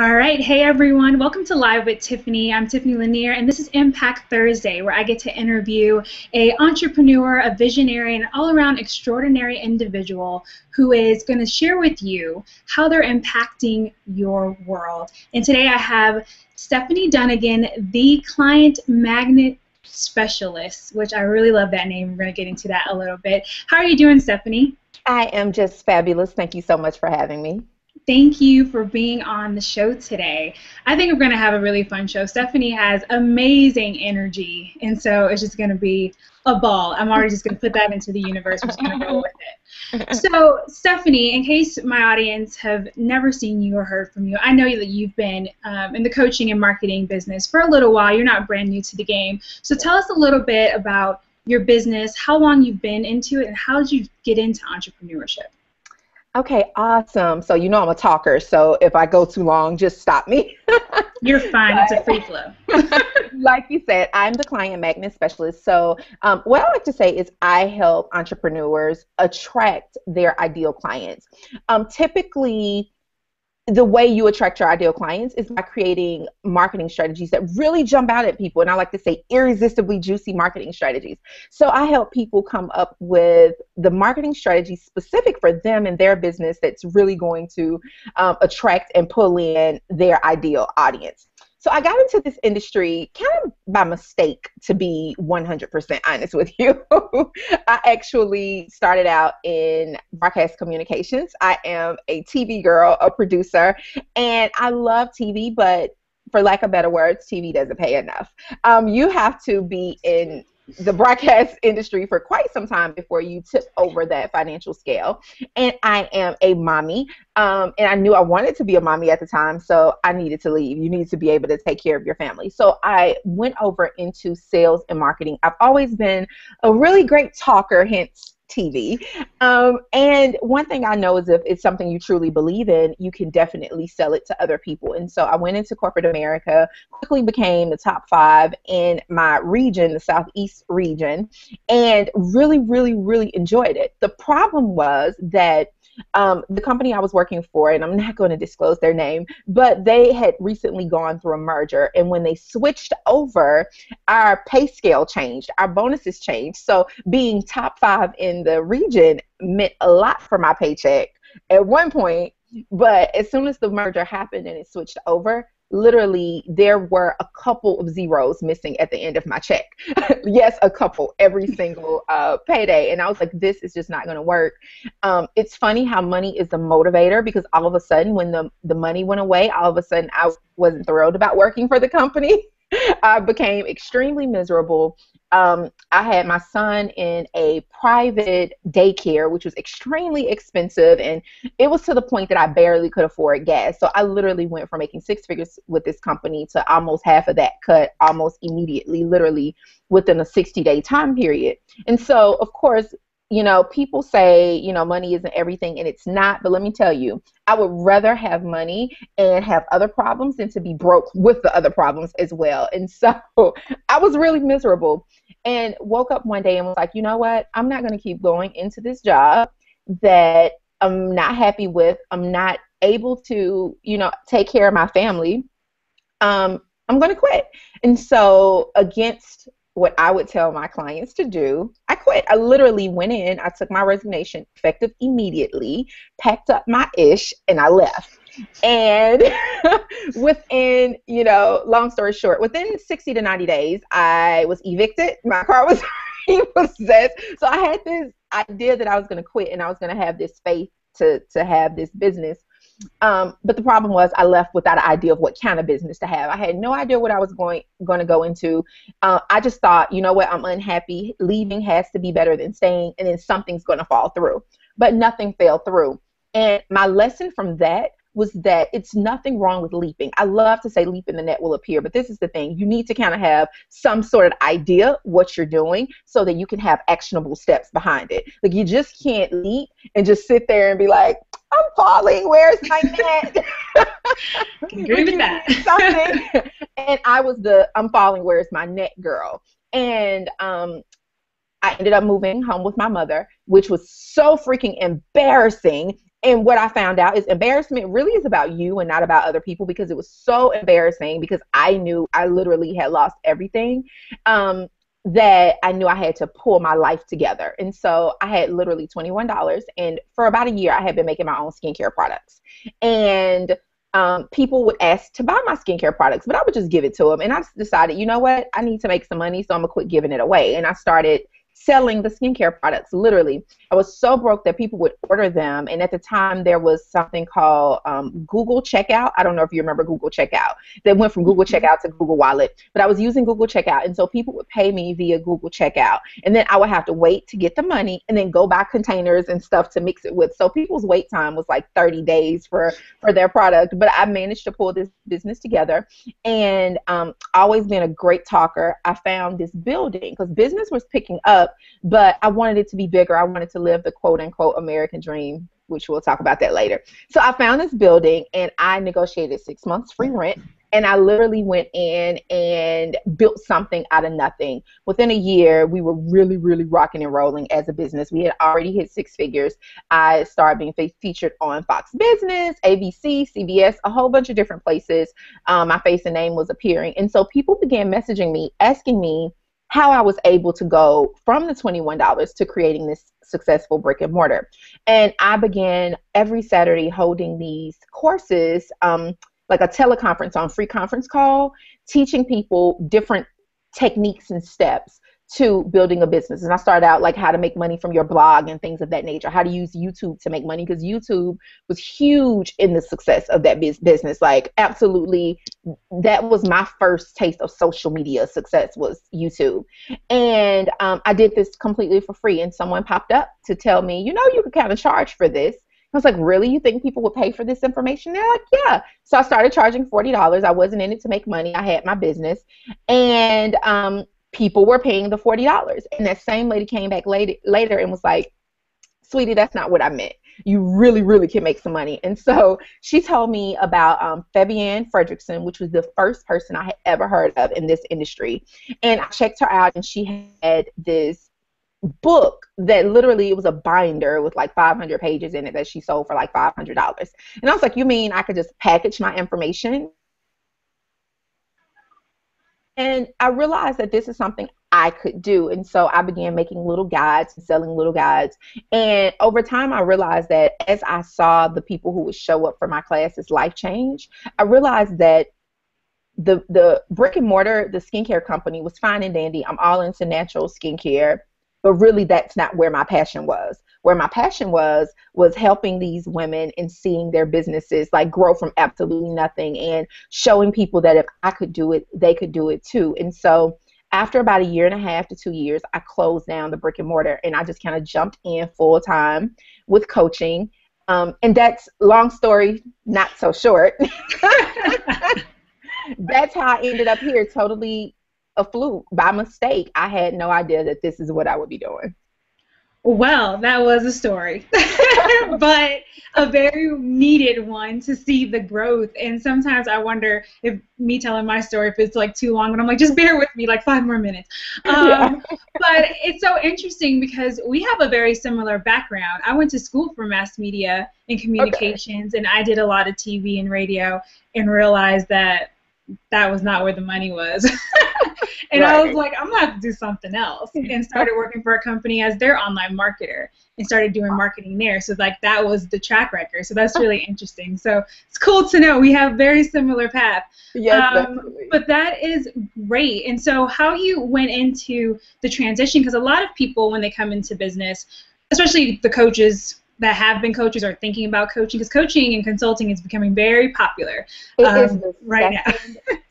All right. Hey, everyone. Welcome to Live with Tiffany. I'm Tiffany Lanier, and this is Impact Thursday, where I get to interview a entrepreneur, a visionary, and an all-around extraordinary individual who is going to share with you how they're impacting your world. And today I have Stephanie Donegan, the client magnet specialist, which I really love that name. We're going to get into that a little bit. How are you doing, Stephanie? I am just fabulous. Thank you so much for having me. Thank you for being on the show today. I think we're going to have a really fun show. Stephanie has amazing energy, and so it's just going to be a ball. I'm already just going to put that into the universe. We're just going to go with it. So, Stephanie, in case my audience have never seen you or heard from you, I know that you've been in the coaching and marketing business for a little while. You're not brand new to the game. So tell us a little bit about your business, how long you've been into it, and how did you get into entrepreneurship? Okay, awesome. So I'm a talker, so if I go too long, just stop me. You're fine. It's a free flow. Like you said, I'm the client magnet specialist. So what I like to say is I help entrepreneurs attract their ideal clients. Typically, the way you attract your ideal clients is by creating marketing strategies that really jump out at people. And I like to say irresistibly juicy marketing strategies. So I help people come up with the marketing strategy specific for them and their business that's really going to attract and pull in their ideal audience. So I got into this industry kind of by mistake, to be 100% honest with you. I actually started out in broadcast communications. I am a TV girl, a producer, and I love TV, but for lack of better words, TV doesn't pay enough. You have to be in the broadcast industry for quite some time before you tip over that financial scale. And I am a mommy, and I knew I wanted to be a mommy at the time, so I needed to leave. You need to be able to take care of your family. So I went over into sales and marketing. I've always been a really great talker, hence TV. And one thing I know is if it's something you truly believe in, you can definitely sell it to other people. And so I went into corporate America, quickly became the top 5 in my region, the Southeast region, and really, really, really enjoyed it. The problem was that the company I was working for, and I'm not going to disclose their name, but they had recently gone through a merger. And when they switched over, our pay scale changed, our bonuses changed. So being top 5 in the region meant a lot for my paycheck at one point. But as soon as the merger happened and it switched over, literally there were a couple of zeros missing at the end of my check. Yes, a couple every single payday. And I was like, this is just not going to work. It's funny how money is a motivator, because all of a sudden when the money went away, all of a sudden I wasn't thrilled about working for the company. I became extremely miserable. I had my son in a private daycare, which was extremely expensive, and it was to the point that I barely could afford gas. So I literally went from making 6 figures with this company to almost half of that cut almost immediately, literally within a 60-day time period. And so, of course, people say, money isn't everything, and it's not. But let me tell you, I would rather have money and have other problems than to be broke with the other problems as well. And so I was really miserable and woke up one day and was like, you know what? I'm not going to keep going into this job that I'm not happy with. I'm not able to, take care of my family. I'm going to quit. And so against what I would tell my clients to do, I quit. I literally went in, I took my resignation effective immediately, packed up my ish, and I left. And within, long story short, within 60 to 90 days, I was evicted. My car was repossessed. So I had this idea that I was going to quit and I was going to have this faith to have this business. But the problem was I left without an idea of what kind of business to have. I had no idea what I was going to go into. I just thought, you know what, I'm unhappy. Leaving has to be better than staying, and then something's going to fall through. But nothing fell through. And my lesson from that was that it's nothing wrong with leaping. I love to say leap and the net will appear, but this is the thing. You need to kind of have some sort of idea what you're doing so that you can have actionable steps behind it. Like, you just can't leap and just sit there and be like, I'm falling, where's my net? Agree with that. Something. And I was the I'm falling, where's my net girl. And I ended up moving home with my mother, which was so freaking embarrassing. And what I found out is embarrassment really is about you and not about other people, because it was so embarrassing, because I knew I literally had lost everything. That I knew I had to pull my life together. And so I had literally $21. And for about a year, I had been making my own skincare products. And people would ask to buy my skincare products, but I would just give it to them. And I just decided, you know what? I need to make some money, so I'm going to quit giving it away. And I started selling the skincare products. Literally, I was so broke that people would order them. And at the time, there was something called Google Checkout. I don't know if you remember Google Checkout. They went from Google Checkout to Google Wallet, but I was using Google Checkout. And so people would pay me via Google Checkout. And then I would have to wait to get the money and then go buy containers and stuff to mix it with. So people's wait time was like 30 days for their product. But I managed to pull this business together. And always been a great talker. I found this building because business was picking up, but I wanted it to be bigger. I wanted to live the quote unquote American dream, which we'll talk about that later. So I found this building and I negotiated 6 months free rent. And I literally went in and built something out of nothing. Within a year, we were really, really rocking and rolling as a business. We had already hit 6 figures. I started being featured on Fox Business, ABC, CBS, a whole bunch of different places. My face and name was appearing. And so people began messaging me, asking me how I was able to go from the $21 to creating this successful brick and mortar. And I began every Saturday holding these courses, like a teleconference on free conference call, teaching people different techniques and steps to building a business. And I started out like how to make money from your blog and things of that nature, how to use YouTube to make money, because YouTube was huge in the success of that business. Like absolutely, that was my first taste of social media success, was YouTube. And I did this completely for free. And someone popped up to tell me, you know, you could kind of charge for this. I was like, really? You think people would pay for this information? They're like, yeah. So I started charging $40. I wasn't in it to make money. I had my business. And people were paying the $40. And that same lady came back later and was like, sweetie, that's not what I meant. You really, really can make some money. And so she told me about Fabienne Fredrickson, which was the first person I had ever heard of in this industry. And I checked her out, and she had this book that literally, it was a binder with like 500 pages in it that she sold for like $500. And I was like, you mean I could just package my information? And I realized that this is something I could do. And so I began making little guides and selling little guides. And over time, I realized that as I saw the people who would show up for my classes life change, I realized that the brick and mortar, the skincare company, was fine and dandy. I'm all into natural skincare. But really, that's not where my passion was. Where my passion was helping these women and seeing their businesses like grow from absolutely nothing, and showing people that if I could do it, they could do it too. And so after about 1.5 to 2 years, I closed down the brick and mortar, and I just kind of jumped in full time with coaching. And that's, long story, not so short. That's how I ended up here, totally a fluke, by mistake. I had no idea that this is what I would be doing. Well, that was a story, but a very needed one to see the growth. And sometimes I wonder if me telling my story, if it's like too long, but I'm like, just bear with me like 5 more minutes. Yeah. But it's so interesting because we have a very similar background. I went to school for mass media and communications, and I did a lot of TV and radio, and realized that that was not where the money was. And right. I was like, I'm going to have to do something else. And started working for a company as their online marketer and started doing marketing there. So like that was the track record. So that's really interesting. So it's cool to know we have very similar path. Yes, but that is great. And so how you went into the transition, because a lot of people when they come into business, especially the coaches that have been coaches or thinking about coaching, because coaching and consulting is becoming very popular it is the right now.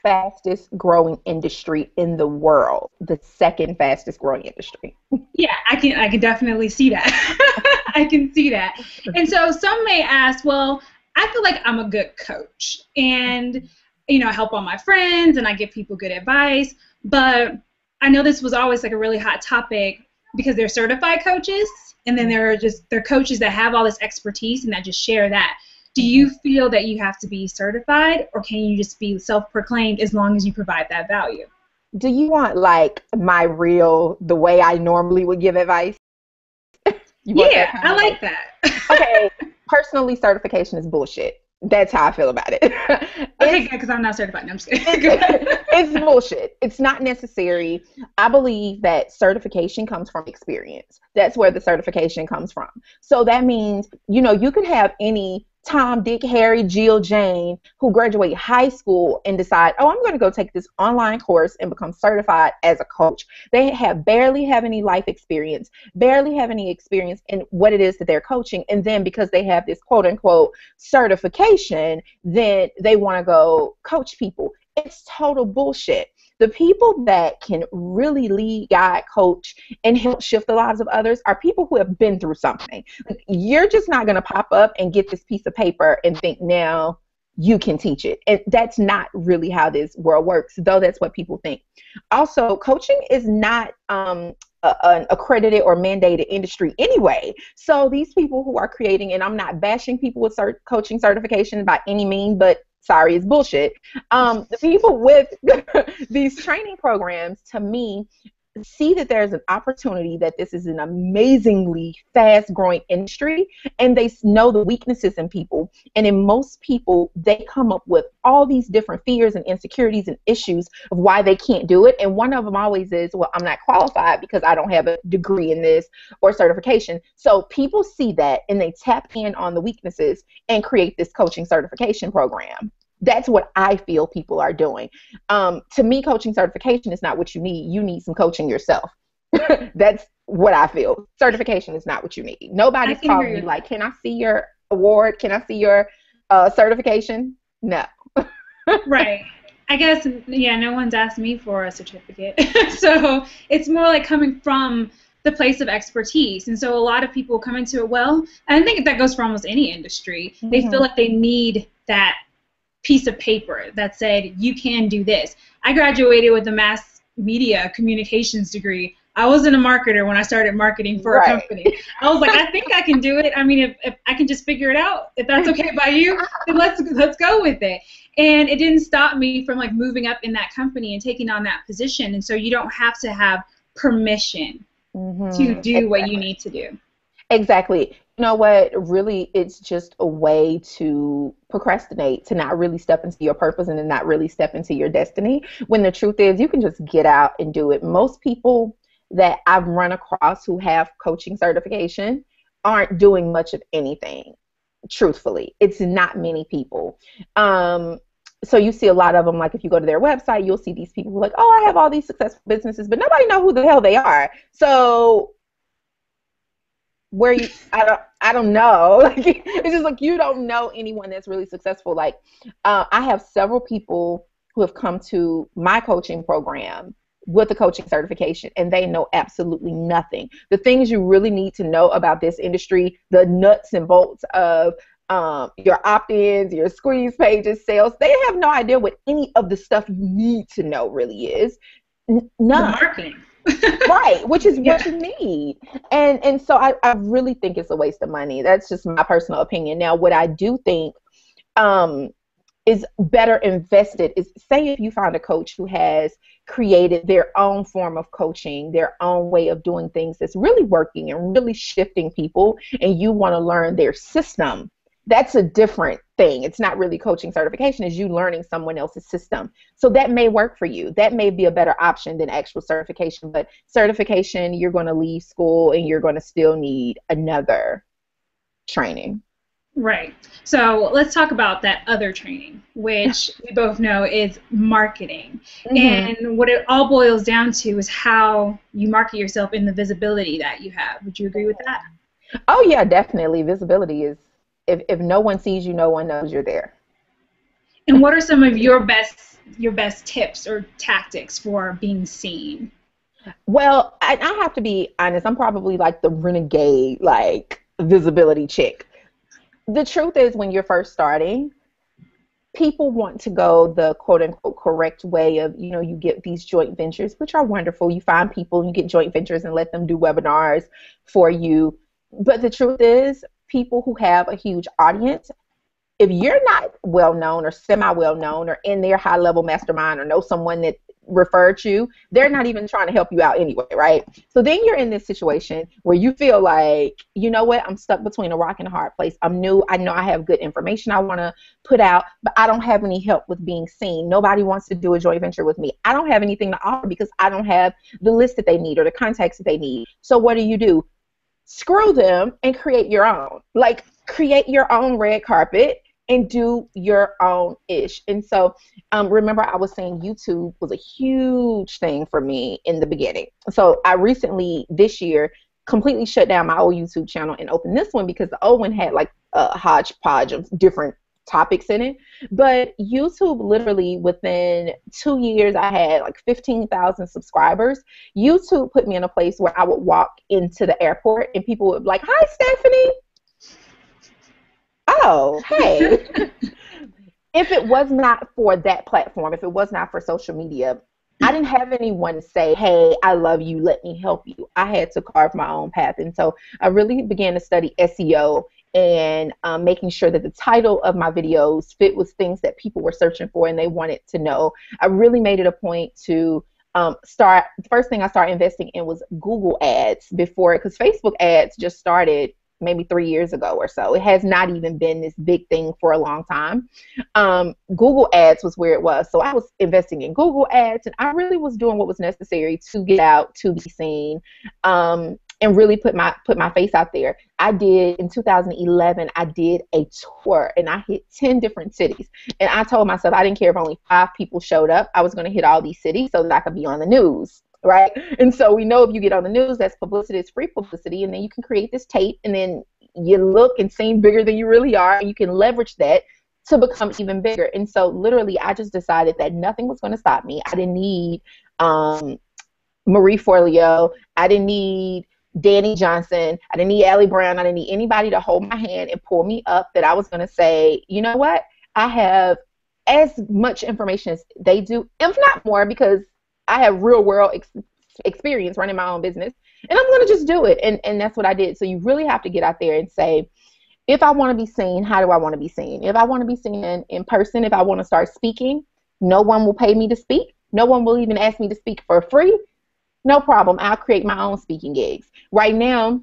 Fastest growing industry in the world. The second fastest growing industry. Yeah, I can definitely see that. I can see that. And so some may ask, well, I feel like I'm a good coach, and I help all my friends and I give people good advice, but I know this was always like a really hot topic because they're certified coaches, and then they're coaches that have all this expertise and that just share that. Do you feel that you have to be certified, or can you just be self-proclaimed as long as you provide that value? Do you want like the way I normally would give advice? Yeah, I like that. Okay, Personally, certification is bullshit. That's how I feel about it. Okay, good, because I'm not certified. No, I'm just kidding. It's bullshit. It's not necessary. I believe that certification comes from experience. That's where the certification comes from. So that means, you could have any Tom, Dick, Harry, Jill, Jane who graduate high school and decide, oh, I'm going to go take this online course and become certified as a coach. They barely have any life experience, barely have any experience in what it is that they're coaching. And then because they have this quote unquote certification, then they want to go coach people. It's total bullshit. The people that can really lead, guide, coach, and help shift the lives of others are people who have been through something. You're just not going to pop up and get this piece of paper and think now you can teach it. And that's not really how this world works, though that's what people think. Also, coaching is not an accredited or mandated industry anyway. So these people who are creating, and I'm not bashing people with coaching certification by any means, but sorry, it's bullshit. The people with these training programs, to me, see that there's an opportunity, that this is an amazingly fast growing industry, and they know the weaknesses in people. And in most people, they come up with all these different fears and insecurities and issues of why they can't do it. And one of them always is, well, I'm not qualified because I don't have a degree in this or certification. So people see that and they tap in on the weaknesses and create this coaching certification program. That's what I feel people are doing. To me, coaching certification is not what you need. You need some coaching yourself. That's what I feel. Certification is not what you need. Nobody's calling you like, can I see your award? Can I see your certification? No. Right. I guess, yeah, no one's asked me for a certificate. So it's more like coming from the place of expertise. And so a lot of people come into it, well, and I think that goes for almost any industry. Mm-hmm. They feel like they need that piece of paper that said, you can do this. I graduated with a mass media communications degree. I wasn't a marketer when I started marketing for a company. I was like, I think I can do it. I mean, if I can just figure it out, if that's okay by you, then let's go with it. And it didn't stop me from like moving up in that company and taking on that position. And so you don't have to have permission to do what you need to do. Exactly. You know what? Really, it's just a way to procrastinate, to not really step into your purpose and to not really step into your destiny. When the truth is, you can just get out and do it. Most people that I've run across who have coaching certification aren't doing much of anything. Truthfully, it's not many people. So you see a lot of them, like if you go to their website, you'll see these people who are like, oh, I have all these successful businesses, but nobody knows who the hell they are. So I don't know. Like, it's just like you don't know anyone that's really successful. Like I have several people who have come to my coaching program with a coaching certification, and they know absolutely nothing. The things you really need to know about this industry, the nuts and bolts of your opt-ins, your squeeze pages, sales, they have no idea what any of the stuff you need to know really is. None. The marketing. Right, which is what you need. And so I really think it's a waste of money. That's just my personal opinion. Now, what I do think is better invested is, say if you find a coach who has created their own form of coaching, their own way of doing things that's really working and really shifting people, and you want to learn their system. That's a different thing. It's not really coaching certification, it's you learning someone else's system. So that may work for you. That may be a better option than actual certification. But certification, you're going to leave school and you're going to still need another training. Right. So let's talk about that other training, which we both know is marketing. And what it all boils down to is how you market yourself in the visibility that you have. Would you agree with that? Oh, yeah, definitely. Visibility is, if no one sees you, no one knows you're there. And what are some of your best tips or tactics for being seen? Well, I have to be honest. I'm probably like the renegade, like visibility chick. The truth is, when you're first starting, people want to go the quote unquote correct way of, you get these joint ventures, which are wonderful. You find people, you get joint ventures and let them do webinars for you. But the truth is, people who have a huge audience, if you're not well known or semi well known or in their high level mastermind or know someone that referred you, they're not even trying to help you out anyway, right? So then you're in this situation where you feel like, you know what, I'm stuck between a rock and a hard place. I'm new. I know I have good information I want to put out, but I don't have any help with being seen. Nobody wants to do a joint venture with me. I don't have anything to offer because I don't have the list that they need or the contacts that they need. So what do? Screw them and create your own. Like, create your own red carpet and do your own ish. And so remember, I was saying YouTube was a huge thing for me in the beginning. So I recently, this year, completely shut down my old YouTube channel and opened this one because the old one had like a hodgepodge of different topics in it. But YouTube, literally within 2 years, I had like 15,000 subscribers. YouTube put me in a place where I would walk into the airport and people would be like, "Hi, Stephanie." Oh, hey. If it was not for that platform, if it was not for social media, I didn't have anyone say, "Hey, I love you, let me help you." I had to carve my own path. And so I really began to study SEO and making sure that the title of my videos fit with things that people were searching for and they wanted to know. I really made it a point to the first thing I started investing in was Google ads before, because Facebook ads just started maybe 3 years ago or so. It has not even been this big thing for a long time. Google ads was where it was. So I was investing in Google ads, and I really was doing what was necessary to get out, to be seen, and really put my face out there. I did, in 2011, I did a tour, and I hit 10 different cities. And I told myself I didn't care if only 5 people showed up. I was going to hit all these cities so that I could be on the news. Right. And so we know if you get on the news, that's publicity, it's free publicity. And then you can create this tape, and then you look and seem bigger than you really are. And you can leverage that to become even bigger. And so literally, I just decided that nothing was going to stop me. I didn't need Marie Forleo. I didn't need Danny Johnson. I didn't need Allie Brown. I didn't need anybody to hold my hand and pull me up, that I was going to say, you know what? I have as much information as they do, if not more, because I have real world experience running my own business, and I'm going to just do it. And that's what I did. So you really have to get out there and say, if I want to be seen, how do I want to be seen? If I want to be seen in person, if I want to start speaking, no one will pay me to speak. No one will even ask me to speak for free. No problem. I'll create my own speaking gigs. Right now,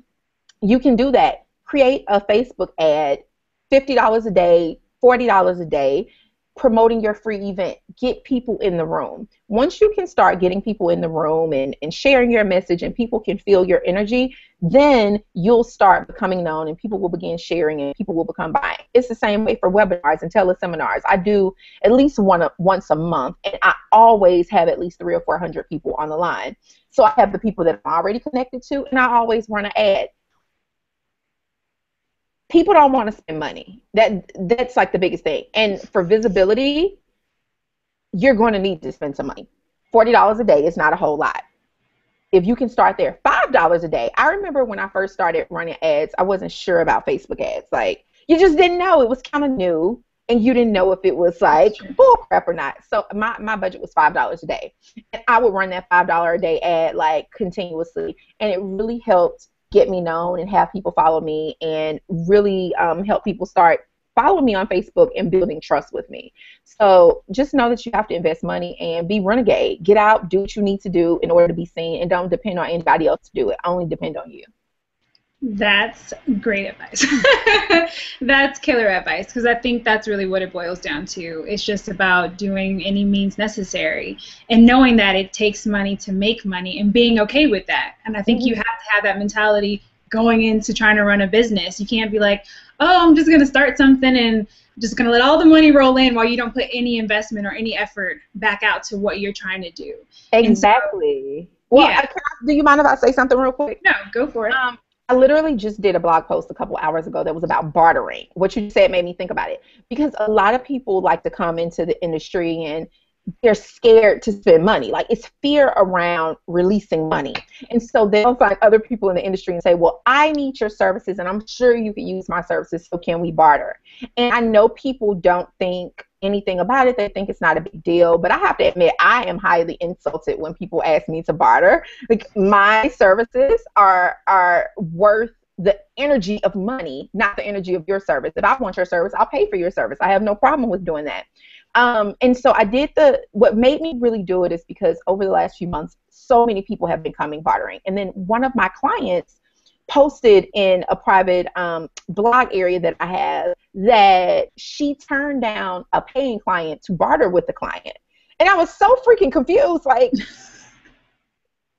you can do that. Create a Facebook ad, $50 a day, $40 a day, promoting your free event. Get people in the room. Once you can start getting people in the room and sharing your message, and people can feel your energy, then you'll start becoming known, and people will begin sharing, and people will become buying. It's the same way for webinars and teleseminars. I do at least once a month, and I always have at least 300 or 400 people on the line. So I have the people that I'm already connected to, and I always run an ad. People don't want to spend money. That's like the biggest thing. And for visibility, you're going to need to spend some money. $40 a day is not a whole lot. If you can start there, $5 a day. I remember when I first started running ads, I wasn't sure about Facebook ads. Like, you just didn't know. It was kind of new, and you didn't know if it was like bull crap or not. So my budget was $5 a day. And I would run that $5 a day ad like continuously. And it really helped get me known and have people follow me, and really help people start following me on Facebook and building trust with me. So just know that you have to invest money and be renegade. Get out, do what you need to do in order to be seen, and don't depend on anybody else to do it. Only depend on you. That's great advice. That's killer advice, because I think that's really what it boils down to. It's just about doing any means necessary and knowing that it takes money to make money and being okay with that. And I think you have to have that mentality going into trying to run a business. You can't be like, oh, I'm just going to start something and just going to let all the money roll in while you don't put any investment or any effort back out to what you're trying to do. Exactly. Well, yeah. Do you mind if I say something real quick? No, go for it. I literally just did a blog post a couple hours ago that was about bartering. What you said made me think about it, because a lot of people like to come into the industry and they're scared to spend money. Like, it's fear around releasing money. And so they'll find other people in the industry and say, well, I need your services, and I'm sure you could use my services, so can we barter? And I know people don't think anything about it. They think it's not a big deal. But I have to admit, I am highly insulted when people ask me to barter. Like, my services are worth the energy of money, not the energy of your service. If I want your service, I'll pay for your service. I have no problem with doing that. And so I did what made me really do it is because over the last few months, so many people have been coming bartering. And then one of my clients posted in a private blog area that I have that she turned down a paying client to barter with the client. And I was so freaking confused. Like,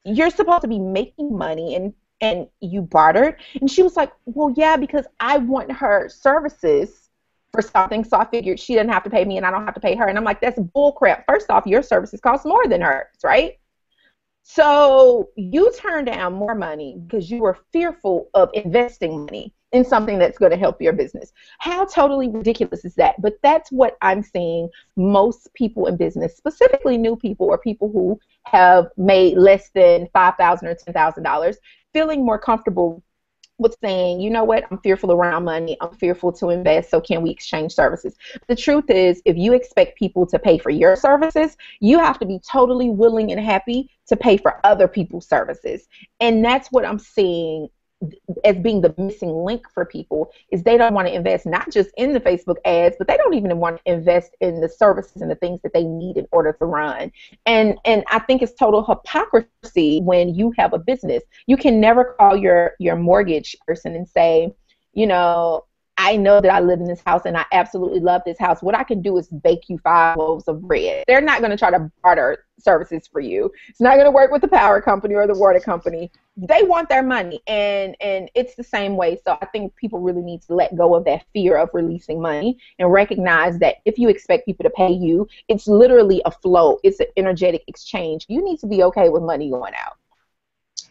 you're supposed to be making money and you bartered? And she was like, well, yeah, because I want her services for something. So I figured she didn't have to pay me and I don't have to pay her. And I'm like, that's bull crap. First off, your services cost more than hers, right? So you turned down more money because you were fearful of investing money in something that's going to help your business. How totally ridiculous is that? But that's what I'm seeing most people in business, specifically new people or people who have made less than $5,000 or $10,000, feeling more comfortable with saying, you know what, I'm fearful around money, I'm fearful to invest, so can we exchange services? The truth is, if you expect people to pay for your services, you have to be totally willing and happy to pay for other people's services. And that's what I'm seeing as being the missing link for people, is they don't want to invest not just in the Facebook ads, but they don't even want to invest in the services and the things that they need in order to run. And I think it's total hypocrisy when you have a business. You can never call your mortgage person and say, you know, I know that I live in this house and I absolutely love this house. What I can do is bake you 5 loaves of bread. They're not going to try to barter services for you. It's not going to work with the power company or the water company. They want their money, and it's the same way. So I think people really need to let go of that fear of releasing money and recognize that if you expect people to pay you, it's literally a flow. It's an energetic exchange. You need to be okay with money going out.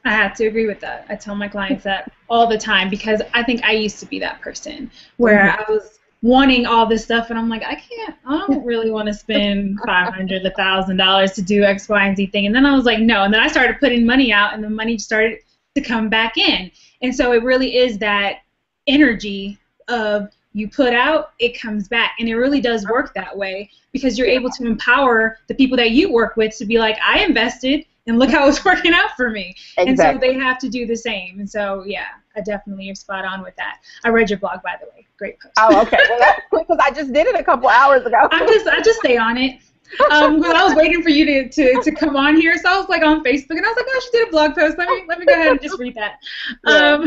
I have to agree with that. I tell my clients that all the time because I think I used to be that person where I was wanting all this stuff and I'm like, I don't really want to spend $500 to $1,000 to do X, Y, and Z thing. And then I was like, no. And then I started putting money out and the money started to come back in. And so it really is that energy of you put out, it comes back. And it really does work that way because you're able to empower the people that you work with to be like, I invested. And look how it's working out for me. Exactly. And so they have to do the same. And so, yeah, I definitely, you're spot on with that. I read your blog, by the way. Great post. Oh, okay. Well, that's quick because I just did it a couple hours ago. I just stay on it. Because I was waiting for you to come on here. So I was like on Facebook, and I was like, oh, she did a blog post. Let me go ahead and just read that. Yeah.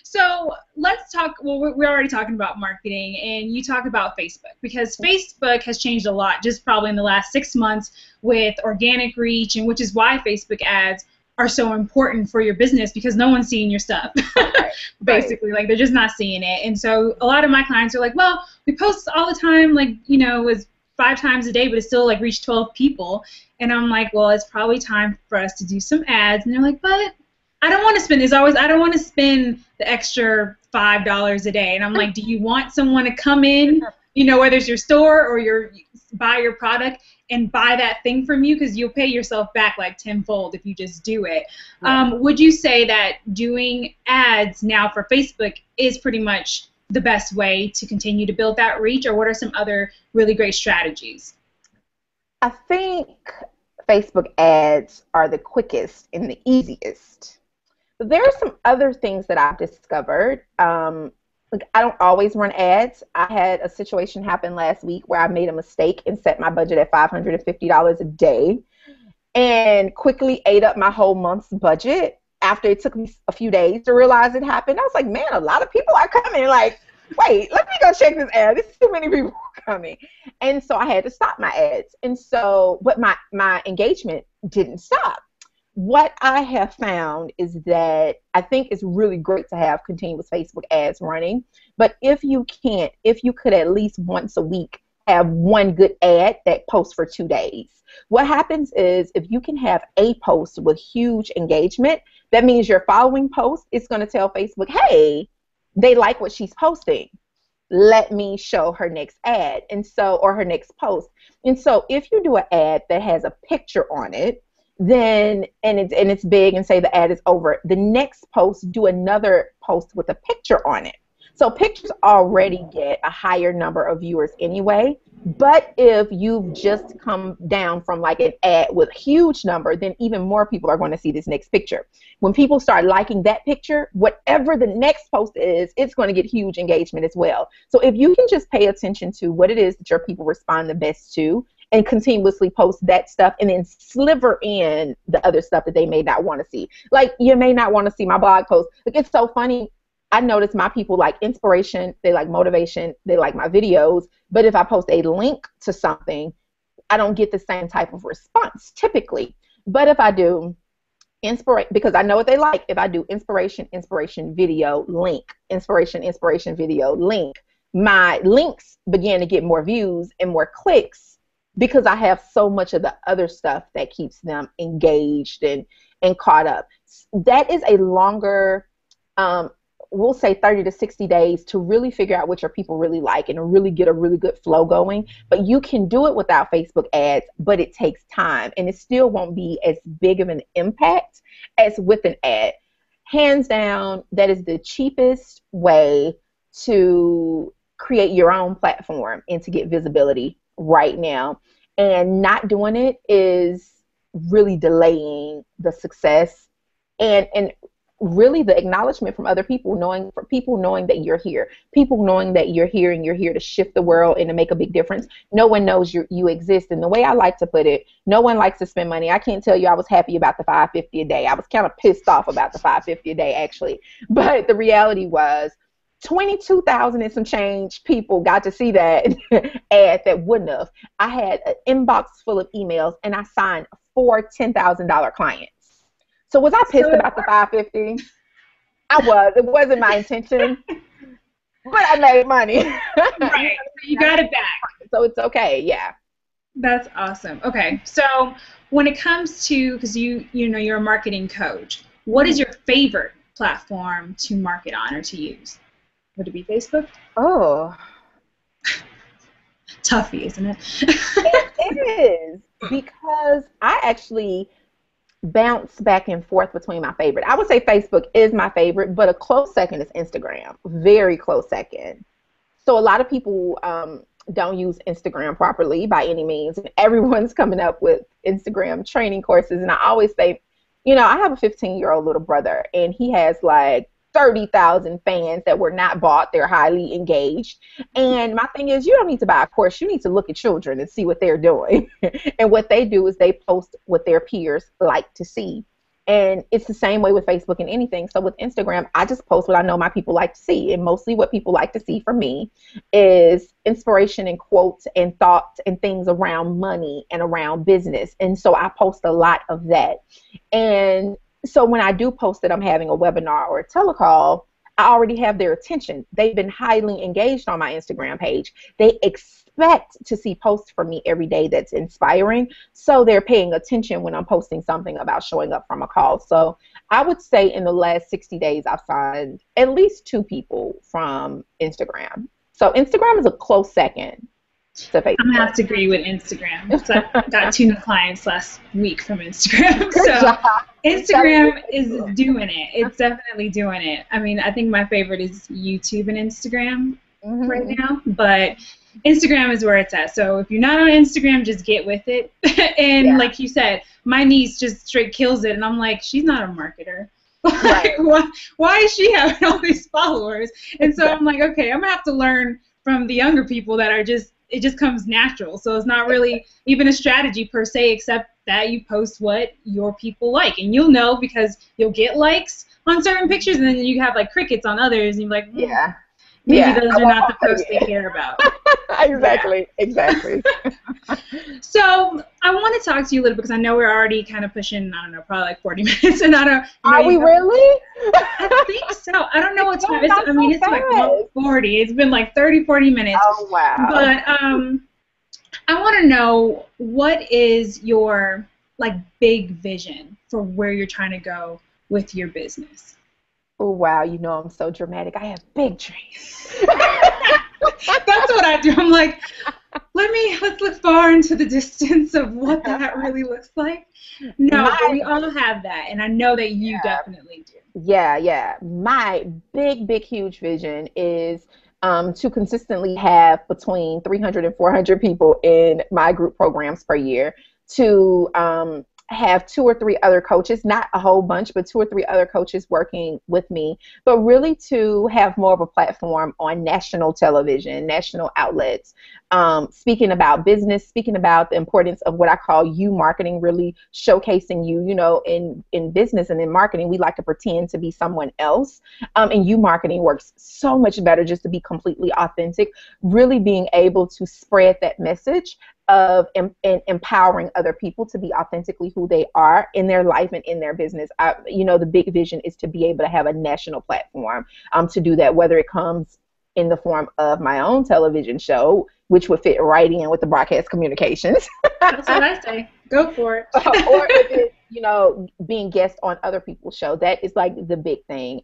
So let's talk, well, we're already talking about marketing, and you talk about Facebook, because Facebook has changed a lot just probably in the last 6 months with organic reach, and which is why Facebook ads are so important for your business because no one's seeing your stuff, basically. Like, they're just not seeing it. And so a lot of my clients are like, well, we post all the time, like, you know, it's 5 times a day, but it still, like, reached 12 people. And I'm like, well, it's probably time for us to do some ads. And they're like, but I don't want to spend, I don't want to spend the extra $5 a day. And I'm like, do you want someone to come in, you know, whether it's your store or buy your product and buy that thing from you, because you'll pay yourself back like tenfold if you just do it. Yeah. Would you say that doing ads now for Facebook is pretty much the best way to continue to build that reach, or what are some other really great strategies? I think Facebook ads are the quickest and the easiest. There are some other things that I've discovered. Like, I don't always run ads. I had a situation happen last week where I made a mistake and set my budget at $550 a day and quickly ate up my whole month's budget after it took me a few days to realize it happened. I was like, man, a lot of people are coming. Like, wait, let me go check this ad. There's too many people coming. And so I had to stop my ads. And so, but my engagement didn't stop. What I have found is that I think it's really great to have continuous Facebook ads running, but if you could at least once a week have one good ad that posts for 2 days. What happens is if you can have a post with huge engagement, that means your following post is going to tell Facebook, hey, they like what she's posting. Let me show her next ad, or her next post. And so if you do an ad that has a picture on it, then and it's big, and say the ad is over, the next post, do another post with a picture on it. So pictures already get a higher number of viewers anyway. But if you've just come down from like an ad with a huge number, then even more people are going to see this next picture. When people start liking that picture, whatever the next post is, it's going to get huge engagement as well. So if you can just pay attention to what it is that your people respond the best to and continuously post that stuff and then sliver in the other stuff that they may not want to see. Like, you may not want to see my blog post. Like, it's so funny. I notice my people like inspiration, they like motivation, they like my videos. But if I post a link to something, I don't get the same type of response typically. But if I do inspiration, because I know what they like, if I do inspiration, video, link, inspiration, video, link, my links begin to get more views and more clicks because I have so much of the other stuff that keeps them engaged and caught up. That is a longer, we'll say 30 to 60 days to really figure out what your people really like and really get a really good flow going. But you can do it without Facebook ads, but it takes time and it still won't be as big of an impact as with an ad. Hands down, that is the cheapest way to create your own platform and to get visibility right now. And not doing it is really delaying the success and really the acknowledgement from other people, knowing that you're here, people knowing that you're here and you're here to shift the world and to make a big difference. No one knows you exist. And the way I like to put it, no one likes to spend money. I can't tell you I was happy about the $5.50 a day. I was kind of pissed off about the $5.50 a day actually. But the reality was 22,000 and some change people got to see that ad that wouldn't have. I had an inbox full of emails and I signed 4 $10,000 clients. So was I pissed about the $5.50? I was. It wasn't my intention, but I made money. Right. You got it back. So it's okay. Yeah. That's awesome. Okay. So when it comes to, because you're a marketing coach, what is your favorite platform to market on or to use? Would it be Facebook? Oh. Toughie, isn't it? It is, because I actually bounce back and forth between my favorite. I would say Facebook is my favorite, but a close second is Instagram. Very close second. So a lot of people don't use Instagram properly by any means. And everyone's coming up with Instagram training courses. And I always say, I have a 15-year-old little brother, and he has like 30,000 fans that were not bought. They're highly engaged. And my thing is, you don't need to buy a course. You need to look at children and see what they're doing. And what they do is they post what their peers like to see. And it's the same way with Facebook and anything. So with Instagram, I just post what I know my people like to see. And mostly what people like to see from me is inspiration and quotes and thoughts and things around money and around business. And so I post a lot of that. And so when I do post that I'm having a webinar or a telecall, I already have their attention. They've been highly engaged on my Instagram page. They expect to see posts from me every day that's inspiring. So they're paying attention when I'm posting something about showing up from a call. So I would say in the last 60 days, I've signed at least 2 people from Instagram. So Instagram is a close second. I'm going to have to agree with Instagram. So I got 2 new clients last week from Instagram. So Instagram is doing it. It's definitely doing it. I mean, I think my favorite is YouTube and Instagram right now. But Instagram is where it's at. So if you're not on Instagram, just get with it. And like you said, my niece just straight kills it. And I'm like, she's not a marketer. Like, why is she having all these followers? And so I'm like, okay, I'm going to have to learn from the younger people that are it just comes natural. So it's not really even a strategy per se, except that you post what your people like. And you'll know because you'll get likes on certain pictures and then you have like crickets on others and you're like, maybe those are not the posts they care about. Exactly. So I want to talk to you a little because I know we're already kind of pushing, I don't know, probably like 40 minutes. And I don't. Are we really? I think so. I don't know what time. It's like 40. It's been like 30, 40 minutes. Oh, wow. But I want to know, what is your like big vision for where you're trying to go with your business? Oh, wow. I'm so dramatic. I have big dreams. That's what I do. I'm like, let's look far into the distance of what that really looks like. No, but we all have that, and I know that you definitely do. Yeah. My big, huge vision is to consistently have between 300 and 400 people in my group programs per year, to have 2 or 3 other coaches, not a whole bunch, but 2 or 3 other coaches working with me, but really to have more of a platform on national television, national outlets, speaking about business, speaking about the importance of what I call you marketing, really showcasing you. You know, in business and in marketing, we like to pretend to be someone else. And you marketing works so much better just to be completely authentic, really being able to spread that message of empowering other people to be authentically who they are in their life and in their business. You know, the big vision is to be able to have a national platform to do that, whether it comes in the form of my own television show, which would fit right in with the broadcast communications. That's what I say. Go for it. Or if it's, you know, being guest on other people's show. That is like the big thing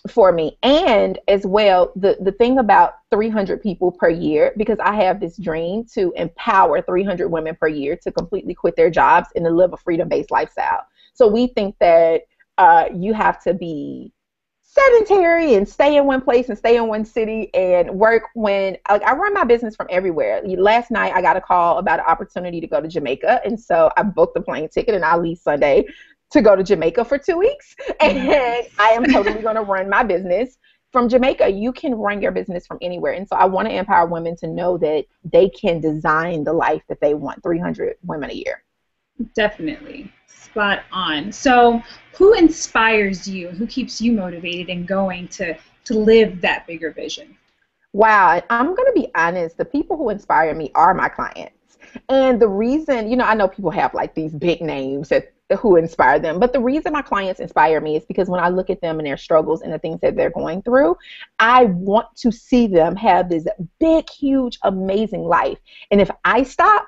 for me. And as well, the thing about 300 people per year, because I have this dream to empower 300 women per year to completely quit their jobs and to live a freedom-based lifestyle. So we think that you have to be sedentary and stay in one place and stay in one city and work when, like, I run my business from everywhere. Last night I got a call about an opportunity to go to Jamaica, and so I booked the plane ticket and I leave Sunday to go to Jamaica for 2 weeks. And I am totally going to run my business from Jamaica. You can run your business from anywhere. And so I want to empower women to know that they can design the life that they want. 300 women a year. Definitely. Spot on. So who inspires you? Who keeps you motivated and going to live that bigger vision? Wow. I'm going to be honest. The people who inspire me are my clients. And the reason, you know, I know people have like these big names that who inspire them, but the reason my clients inspire me is because when I look at them and their struggles and the things that they're going through, I want to see them have this big, huge, amazing life. And if I stop,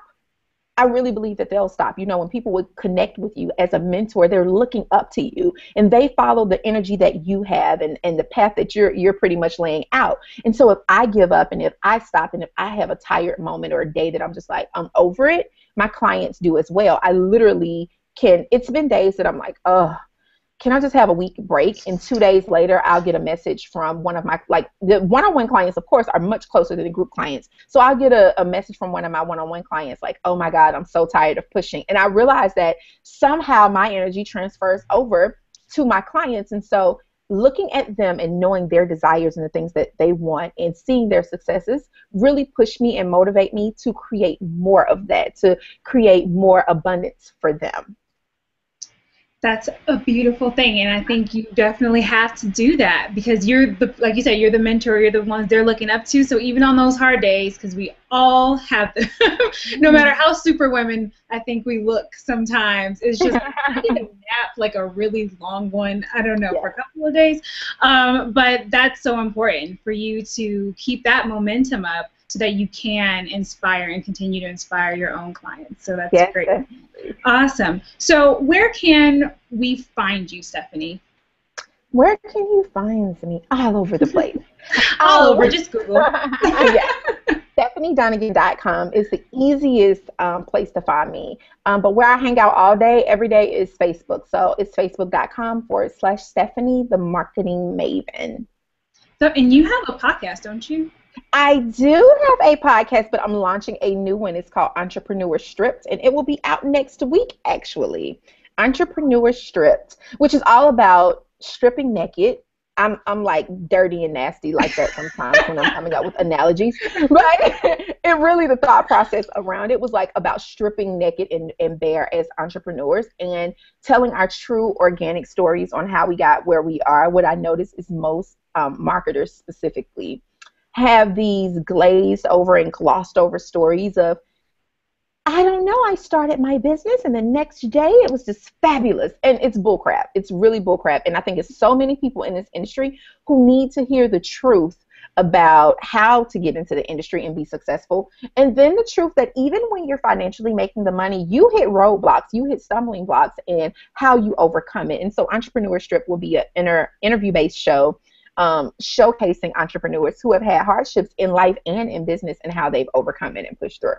I really believe that they'll stop. You know, when people would connect with you as a mentor, they're looking up to you and they follow the energy that you have and the path that you're pretty much laying out. And so if I give up and if I stop and if I have a tired moment or a day that I'm just like, I'm over it, my clients do as well. I literally it's been days that I'm like, oh, can I just have a week break? And 2 days later, I'll get a message from one of my, like, the one-on-one clients, of course, are much closer than the group clients. So I'll get a message from one of my one-on-one clients like, oh my God, I'm so tired of pushing. And I realize that somehow my energy transfers over to my clients. And so looking at them and knowing their desires and the things that they want and seeing their successes really push me and motivate me to create more of that, to create more abundance for them. That's a beautiful thing, and I think you definitely have to do that because you're like you said, you're the mentor, you're the ones they're looking up to. So even on those hard days, because we all have them, no matter how super women I think we look sometimes, it's just I need a nap, like a really long one. I don't know, for a couple of days, but that's so important for you to keep that momentum up so that you can inspire and continue to inspire your own clients. So that's great. Awesome. So where can we find you, Stephanie? Where can you find me? All over the place. All over. Just Google. Yeah. StephanieDonegan.com is the easiest place to find me. But where I hang out all day, every day is Facebook. So it's facebook.com/Stephanie, the marketing maven. So, and you have a podcast, don't you? I do have a podcast, but I'm launching a new one. It's called Entrepreneur Stripped, and it will be out next week, actually. Entrepreneur Stripped, which is all about stripping naked. I'm like dirty and nasty like that sometimes when I'm coming up with analogies. But it really, the thought process around it was like about stripping naked and bare as entrepreneurs and telling our true organic stories on how we got where we are. What I noticed is most marketers specifically have these glazed over and glossed over stories of, I don't know, I started my business and the next day it was just fabulous. And it's bullcrap. It's really bullcrap. And I think it's so many people in this industry who need to hear the truth about how to get into the industry and be successful. And then the truth that even when you're financially making the money, you hit roadblocks, you hit stumbling blocks, and how you overcome it. And so Entrepreneur Strip will be an interview-based show showcasing entrepreneurs who have had hardships in life and in business and how they've overcome it and pushed through.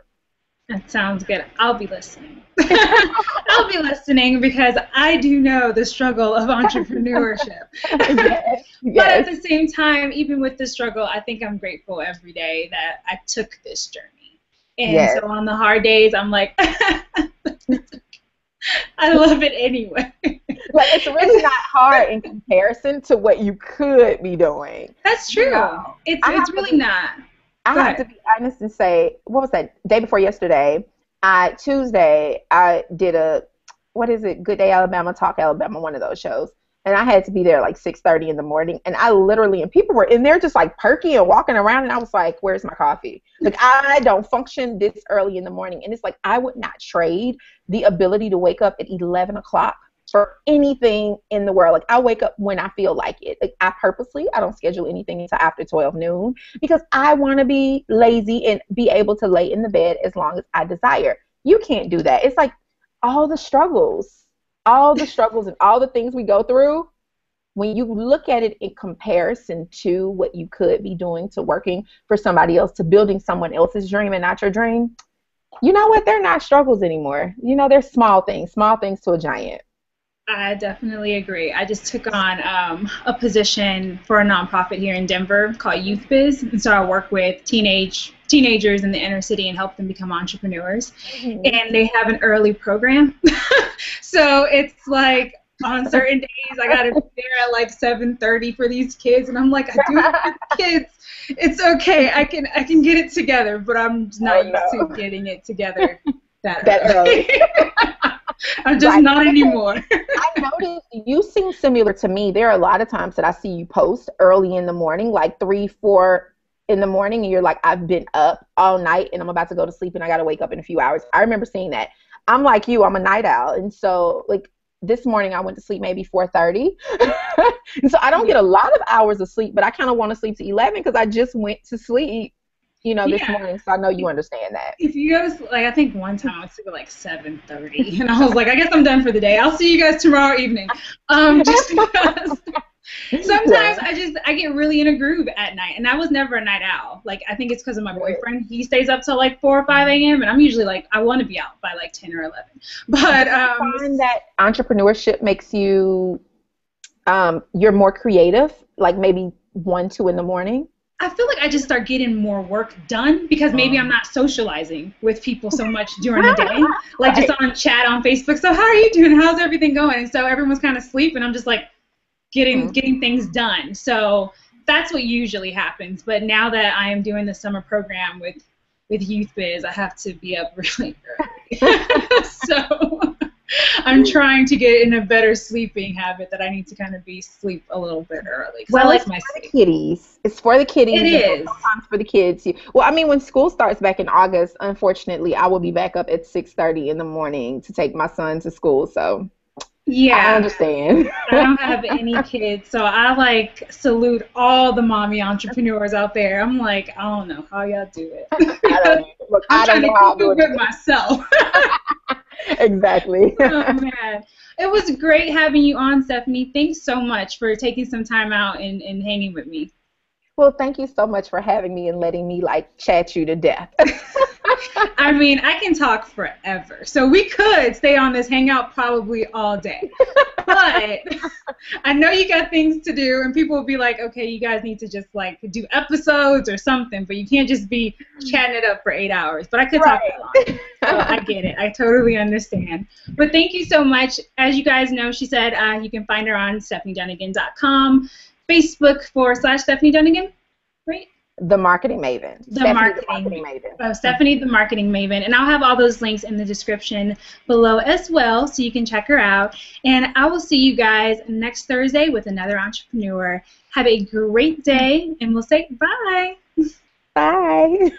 That sounds good. I'll be listening. I'll be listening because I do know the struggle of entrepreneurship. Yes, But at yes, the same time, even with the struggle, I think I'm grateful every day that I took this journey. And yes. so on the hard days, I'm like, I love it anyway. Like it's really not hard in comparison to what you could be doing. That's You true. know, It's I it's have to really be not. I Go have to ahead. be honest and say, what was that? Day before yesterday, Tuesday, I did a what is it? Good Day Alabama, Talk Alabama, one of those shows. And I had to be there like 6:30 in the morning. And I literally, and people were in there just like perky and walking around. And I was like, where's my coffee? Like, I don't function this early in the morning. And it's like, I would not trade the ability to wake up at 11 o'clock for anything in the world. Like, I wake up when I feel like it. Like, I don't schedule anything until after 12 noon because I want to be lazy and be able to lay in the bed as long as I desire. You can't do that. It's like, all the struggles, and all the things we go through, when you look at it in comparison to what you could be doing, to working for somebody else, to building someone else's dream and not your dream, you know what? They're not struggles anymore. You know, they're small things to a giant. I definitely agree. I just took on a position for a nonprofit here in Denver called Youth Biz, and so I work with teenagers in the inner city and help them become entrepreneurs. Mhm. And they have an early program, so it's like on certain days I gotta be there at like 7:30 for these kids, and I'm like, I do it for the kids. It's okay. I can get it together, but I'm just Oh not used to no, getting it together that that early. early. I'm just Right. not anymore. I noticed you seem similar to me. There are a lot of times that I see you post early in the morning, like 3, 4 in the morning, and you're like, I've been up all night and I'm about to go to sleep and I got to wake up in a few hours. I remember seeing that. I'm like you, I'm a night owl. And so, like, this morning I went to sleep maybe 4:30. And so I don't get a lot of hours of sleep, but I kind of want to sleep to 11 because I just went to sleep, this Yeah. morning. So I know you understand that. If you go to like, I think one time I was sleep at like 7:30, and I was like, I guess I'm done for the day. I'll see you guys tomorrow evening. Just because sometimes Yeah. I get really in a groove at night, and I was never a night owl. Like I think it's because of my Right. boyfriend. He stays up till like 4 or 5 a.m., and I'm usually like I want to be out by like 10 or 11. Do But you find that entrepreneurship makes you you're more creative, like maybe 1, 2 in the morning? I feel like I just start getting more work done because maybe I'm Um, not socializing with people so much during the day, like just right. on chat on Facebook. So how are you doing? How's everything going? And so everyone's kind of asleep, and I'm just like Mhm. getting things done. So that's what usually happens. But now that I am doing the summer program with Youth Biz, I have to be up really early. So I'm trying to get in a better sleeping habit that I need to kind of be sleep a little bit early because I Well, like it's my for the sleep. kiddies. It's for the It kiddies, and so is. sometimes for the kids. Well, I mean, when school starts back in August, unfortunately, I will be back up at 6:30 in the morning to take my son to school. So I Yeah. understand. I don't have any kids, so I like salute all the mommy entrepreneurs out there. I'm like, I don't know how y'all do I don't it. either. Look, I'm I don't trying to know how keep I do it it with either. myself. Exactly. Oh man. It was great having you on, Stephanie. Thanks so much for taking some time out and hanging with me. Well, thank you so much for having me and letting me like chat you to death. I mean, I can talk forever. So we could stay on this hangout probably all day. But I know you got things to do, and people will be like, okay, you guys need to just like do episodes or something, but you can't just be chatting it up for 8 hours. But I could talk that long. So I Right. get it. I totally understand. But thank you so much. As you guys know, she said you can find her on stephaniedonegan.com, Facebook/Stephanie Donegan, right? The marketing maven. The Stephanie, the marketing, marketing maven. Stephanie, the marketing maven. And I'll have all those links in the description below as well, so you can check her out. And I will see you guys next Thursday with another entrepreneur. Have a great day, and we'll say bye. Bye.